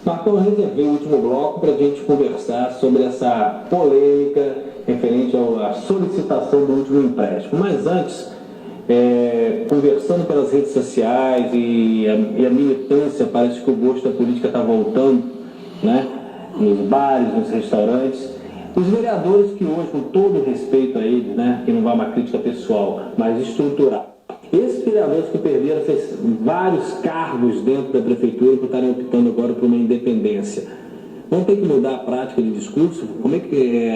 Marcão, eu reservei o último bloco para a gente conversar sobre essa polêmica referente à solicitação do último empréstimo. Mas antes, conversando pelas redes sociais e a militância, parece que o gosto da política está voltando, né? Nos bares, nos restaurantes. Os vereadores que hoje, com todo respeito a eles, né, que não vai uma crítica pessoal, mas estrutural, esses vereadores que perderam vários cargos dentro da prefeitura por estarem optando agora por uma independência, vão ter que mudar a prática de discurso? Como é que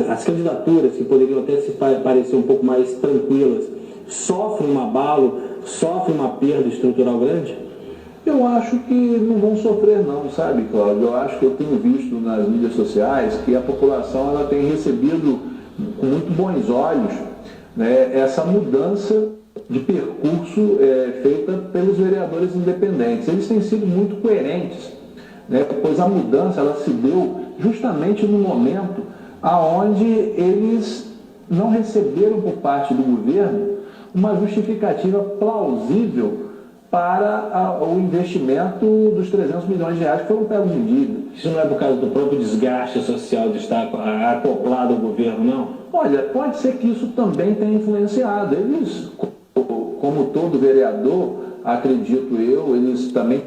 as candidaturas, que poderiam até se parecer um pouco mais tranquilas, sofrem um abalo, sofrem uma perda estrutural grande? Eu acho que não vão sofrer não, sabe, Cláudio? Eu acho que eu tenho visto nas mídias sociais que a população ela tem recebido com muito bons olhos, né, essa mudança de percurso feita pelos vereadores independentes. Eles têm sido muito coerentes, né, pois a mudança ela se deu justamente no momento aonde eles não receberam por parte do governo uma justificativa plausível para o investimento dos 300 milhões de reais que foram pegos em dívida. Isso não é por causa do próprio desgaste social de estar acoplado ao governo, não? Olha, pode ser que isso também tenha influenciado. Eles, como todo vereador, acredito eu, eles também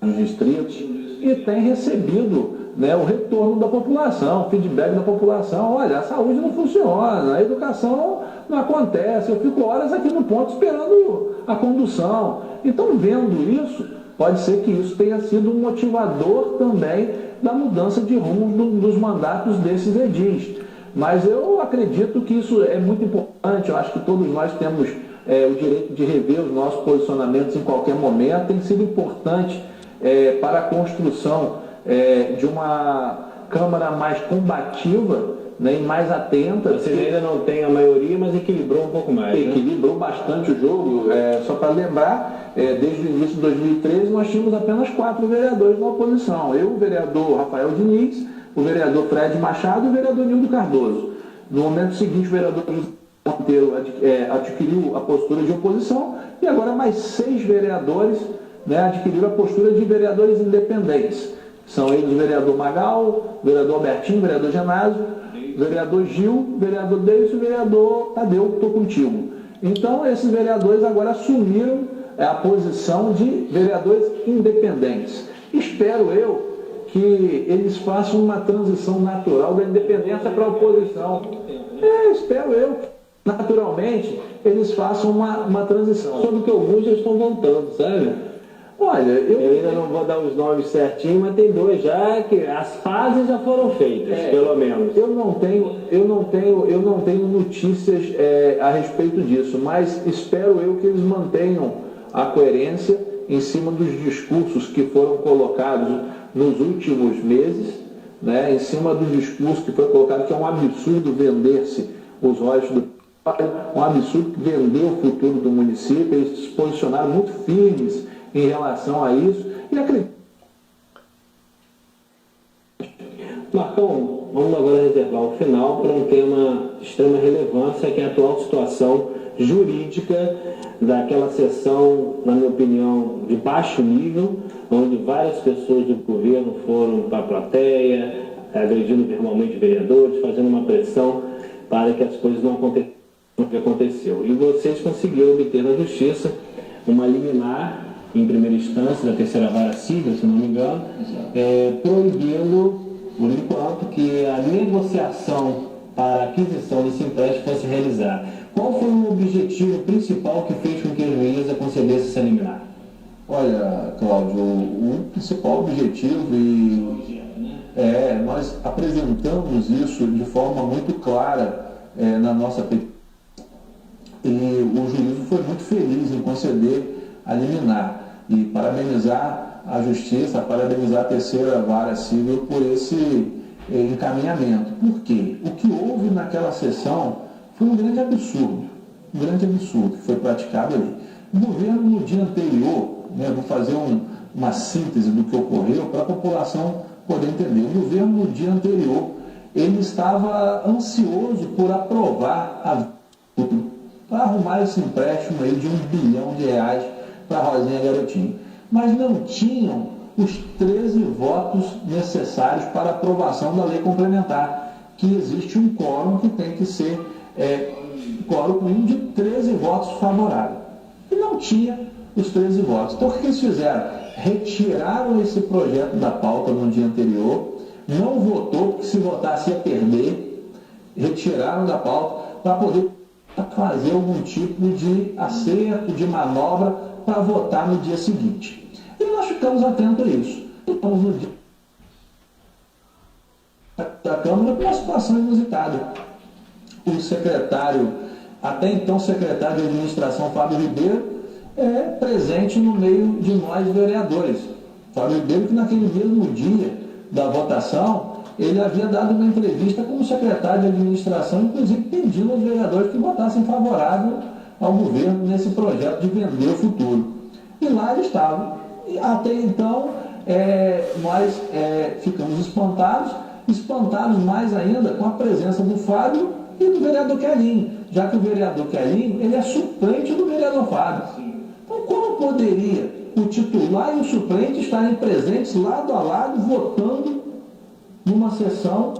nos distritos e têm recebido, né, o retorno da população, o feedback da população. Olha, a saúde não funciona, a educação não acontece, eu fico horas aqui no ponto esperando a condução. Então, vendo isso, pode ser que isso tenha sido um motivador também da mudança de rumo dos mandatos desses edis. Mas eu acredito que isso é muito importante, eu acho que todos nós temos o direito de rever os nossos posicionamentos em qualquer momento. Tem sido importante para a construção de uma Câmara mais combativa, né, e mais atenta. Você ainda não tem a maioria, mas equilibrou um pouco mais. Equilibrou, né, bastante o jogo. Só para lembrar, desde o início de 2013 nós tínhamos apenas 4 vereadores na oposição. Eu, o vereador Rafael Diniz, o vereador Fred Machado e o vereador Nildo Cardoso. No momento seguinte, o vereador José Monteiro adquiriu a postura de oposição e agora mais 6 vereadores, né, adquiriram a postura de vereadores independentes. São eles o vereador Magal, o vereador Albertinho, o vereador Genásio, o vereador Gil, o vereador Deus e o vereador Tadeu, que estou contigo. Então, esses vereadores agora assumiram a posição de vereadores independentes. Espero eu que eles façam uma transição natural da independência para a oposição. Espero eu que, naturalmente, eles façam uma transição. Só que alguns já estão voltando, sabe? Olha, eu ainda não vou dar os nomes certinho, mas tem 2 já que as fases já foram feitas, pelo menos. Eu não tenho notícias a respeito disso, mas espero eu que eles mantenham a coerência em cima dos discursos que foram colocados nos últimos meses, né, em cima do discurso que foi colocado, que é um absurdo vender-se os royalties do um absurdo vender o futuro do município. Eles se posicionaram muito firmes em relação a isso e acredito. Marcão, vamos agora reservar o final para um tema de extrema relevância, que é a atual situação jurídica daquela sessão, na minha opinião, de baixo nível, onde várias pessoas do governo foram para a plateia, agredindo verbalmente vereadores, fazendo uma pressão para que as coisas não aconteçam o que aconteceu. E vocês conseguiram obter na justiça uma liminar em primeira instância, da terceira vara civil, se não me engano, proibindo, por enquanto, que a negociação para a aquisição desse empréstimo fosse realizada. Qual foi o objetivo principal que fez com que a juíza concedesse essa liminar? Olha, Cláudio, o principal objetivo, nós apresentamos isso de forma muito clara na nossa petição, e o juízo foi muito feliz em conceder a liminar e parabenizar a Justiça, parabenizar a terceira vara civil por esse encaminhamento. Por quê? O que houve naquela sessão foi um grande absurdo que foi praticado ali. O governo, no dia anterior, vou fazer uma síntese do que ocorreu para a população poder entender. O governo, no dia anterior, ele estava ansioso por aprovar para arrumar esse empréstimo aí de R$ 1 bilhão para a Rosinha Garotinho. mas não tinham os 13 votos necessários para aprovação da lei complementar, que existe um quórum que tem que ser quórum de 13 votos favoráveis. E não tinha os 13 votos. Então, o que eles fizeram? Retiraram esse projeto da pauta no dia anterior, não votou, porque se votasse ia perder, retiraram da pauta para poder fazer algum tipo de acerto, de manobra, para votar no dia seguinte. E nós ficamos atentos a isso. Estamos no dia da Câmara com uma situação inusitada. O secretário, até então secretário de Administração, Fábio Ribeiro, presente no meio de nós vereadores. Fábio Ribeiro, que naquele mesmo dia da votação, ele havia dado uma entrevista como secretário de Administração, inclusive pedindo aos vereadores que votassem favorável ao governo nesse projeto de vender o futuro. E lá ele estava. E até então, nós ficamos espantados mais ainda com a presença do Fábio e do vereador Quelinho, já que o vereador Quelinho, ele é suplente do vereador Fábio. Então, como poderia o titular e o suplente estarem presentes lado a lado, votando numa sessão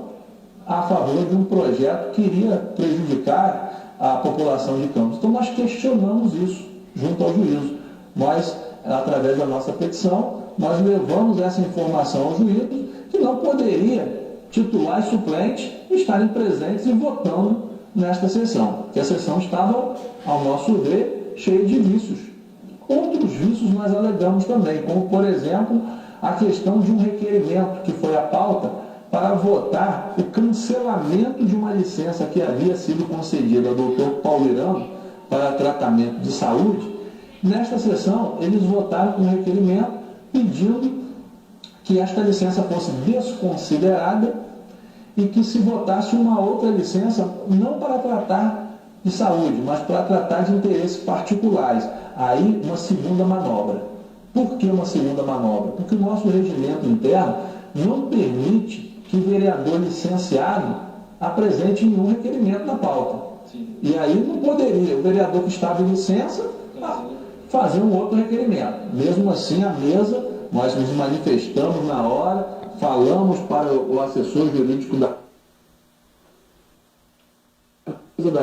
a favor de um projeto que iria prejudicar a população de Campos? Então, nós questionamos isso junto ao juízo. Nós, através da nossa petição, nós levamos essa informação ao juízo, que não poderia titular e suplente estarem presentes e votando nesta sessão, que a sessão estava, ao nosso ver, cheia de vícios. Outros vícios nós alegamos também, como, por exemplo, a questão de um requerimento que foi a pauta para votar o cancelamento de uma licença que havia sido concedida ao doutor Paulo Irano para tratamento de saúde. Nesta sessão, eles votaram com um requerimento pedindo que esta licença fosse desconsiderada e que se votasse uma outra licença, não para tratar de saúde, mas para tratar de interesses particulares. Aí, uma segunda manobra. Por que uma segunda manobra? Porque o nosso regimento interno não permite que vereador licenciado apresente nenhum requerimento na pauta. Sim. E aí não poderia o vereador que estava em licença fazer um outro requerimento. Mesmo assim, a mesa, nós nos manifestamos na hora, falamos para o assessor jurídico da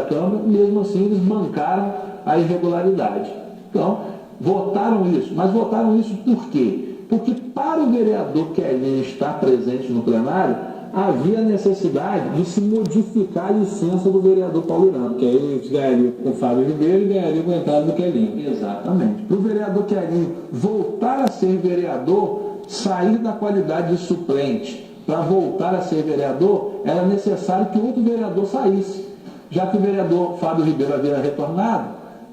Câmara, mesmo assim eles bancaram a irregularidade. Então, votaram isso. Mas votaram isso por quê? Porque para o vereador Quelinho estar presente no plenário, havia necessidade de se modificar a licença do vereador Paulo Irano, que aí ele ganharia com o Fábio Ribeiro e ganharia com a entrada do Quelinho. Exatamente. Para o vereador Quelinho voltar a ser vereador, sair da qualidade de suplente para voltar a ser vereador, era necessário que outro vereador saísse. Já que o vereador Fábio Ribeiro havia retornado,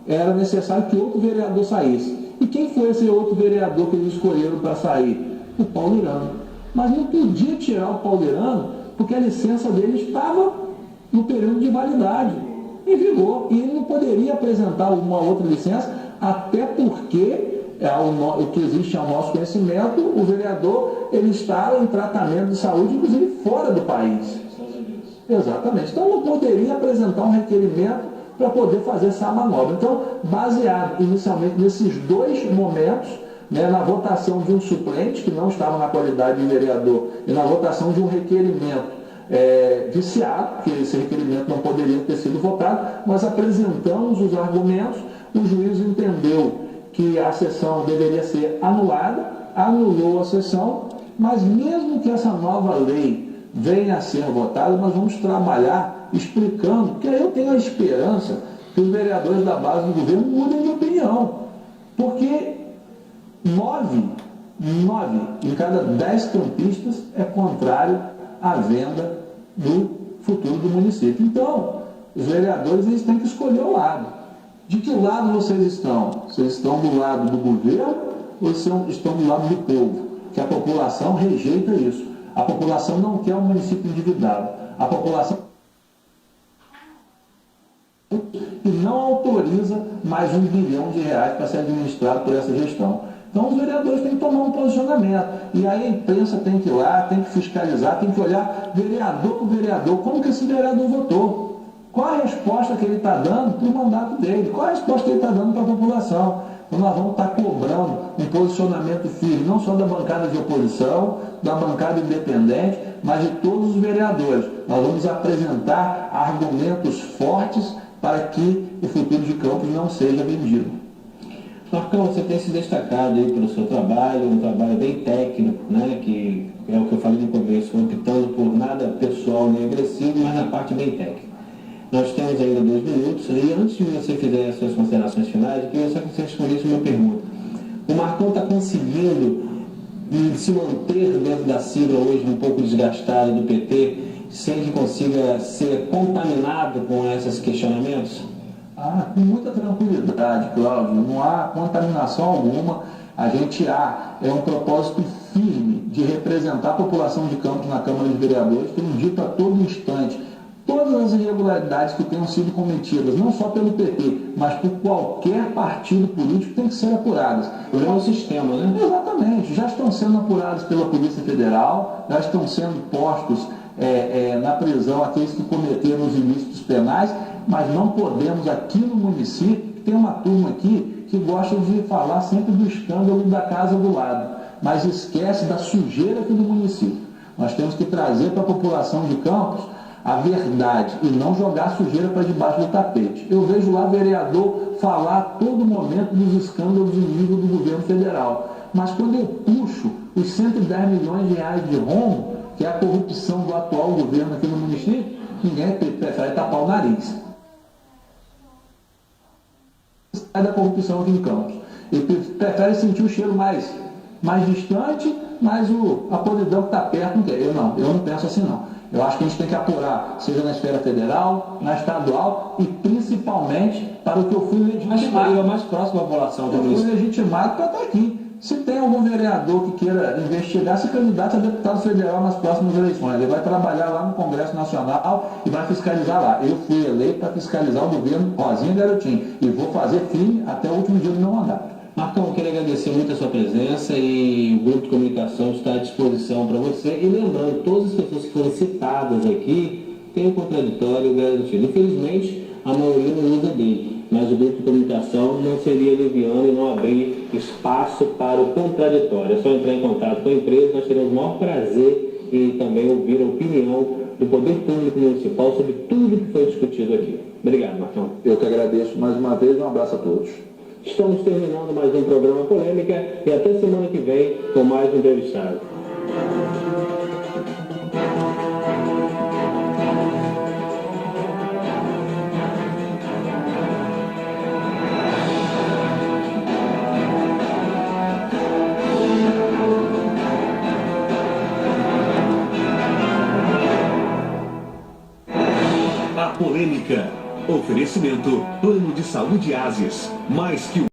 era necessário que outro vereador saísse. E quem foi esse outro vereador que eles escolheram para sair? O Paulo Irano. Mas não podia tirar o Paulo Irano, porque a licença dele estava no período de validade, em vigor. E ele não poderia apresentar uma outra licença, até porque, o que existe ao nosso conhecimento, o vereador ele está em tratamento de saúde, inclusive fora do país. Exatamente. Então não poderia apresentar um requerimento para poder fazer essa manobra. Então, baseado inicialmente nesses dois momentos, na votação de um suplente, que não estava na qualidade de vereador, e na votação de um requerimento viciado, que esse requerimento não poderia ter sido votado, nós apresentamos os argumentos, o juiz entendeu que a sessão deveria ser anulada, anulou a sessão, mas mesmo que essa nova lei venha a ser votada, nós vamos trabalhar explicando, porque eu tenho a esperança que os vereadores da base do governo mudem de opinião, porque 9 em cada 10 campistas é contrário à venda do futuro do município. Então, os vereadores eles têm que escolher o lado. De que lado vocês estão? Vocês estão do lado do governo ou estão do lado do povo? Que a população rejeita isso. A população não quer um município endividado. A população e não autoriza mais R$1 bilhão para ser administrado por essa gestão. Então os vereadores têm que tomar um posicionamento. E aí a imprensa tem que ir lá, tem que fiscalizar, tem que olhar vereador por vereador, como que esse vereador votou. Qual a resposta que ele está dando para o mandato dele? Qual a resposta que ele está dando para a população? Então nós vamos estar cobrando um posicionamento firme, não só da bancada de oposição, da bancada independente, mas de todos os vereadores. Nós vamos apresentar argumentos fortes para que o futuro de Campos não seja vendido. Marcão, você tem se destacado aí pelo seu trabalho, um trabalho bem técnico, né, que é o que eu falei no começo, optando por nada pessoal nem agressivo, mas na parte bem técnica. Nós temos ainda 2 minutos, e antes de você fizer as suas considerações finais, eu queria só que você respondesse uma pergunta. O Marcão está conseguindo se manter dentro da sigla hoje um pouco desgastada do PT, sem que consiga ser contaminado com esses questionamentos? Com muita tranquilidade, Cláudio, não há contaminação alguma. A gente é um propósito firme de representar a população de Campos na Câmara de Vereadores, tendo dito a todo instante todas as irregularidades que tenham sido cometidas, não só pelo PT, mas por qualquer partido político, tem que ser apuradas. É um sistema, né? Exatamente, já estão sendo apuradas pela Polícia Federal, já estão sendo postos na prisão aqueles que cometeram os ilícitos penais, mas não podemos aqui no município, tem uma turma aqui que gosta de falar sempre do escândalo da casa do lado, mas esquece da sujeira aqui do município. Nós temos que trazer para a população de Campos a verdade e não jogar sujeira para debaixo do tapete. Eu vejo lá vereador falar a todo momento dos escândalos em nível do governo federal, mas quando eu puxo os 110 milhões de reais de rombo, que é a corrupção do atual governo aqui no município, ninguém prefere tapar o nariz. Sai da corrupção aqui em Campos. Ele prefere sentir o cheiro mais distante, mas a podridão que está perto não quer. Eu não penso assim não. Eu acho que a gente tem que apurar, seja na esfera federal, na estadual e principalmente para o que eu fui legitimado. É mais próximo à população do município. Eu fui legitimado para estar aqui. Se tem algum vereador que queira investigar, se candidata a deputado federal nas próximas eleições. Ele vai trabalhar lá no Congresso Nacional e vai fiscalizar lá. Eu fui eleito para fiscalizar o governo Rosinha Garotinho e vou fazer firme até o último dia do meu mandato. Marcão, eu queria agradecer muito a sua presença e o Grupo de Comunicação está à disposição para você. E lembrando, todas as pessoas que foram citadas aqui têm o contraditório garantido. Infelizmente, a maioria não usa dele, mas o Grupo de Comunicação não seria leviano e não abrir espaço para o contraditório. É só entrar em contato com a empresa, nós teremos o maior prazer e também ouvir a opinião do Poder Público Municipal sobre tudo que foi discutido aqui. Obrigado, Marcão. Eu que agradeço mais uma vez, um abraço a todos. Estamos terminando mais um programa Polêmica e até semana que vem com mais um entrevistado. A Polêmica. Oferecimento Plano de Saúde Ases. Mais que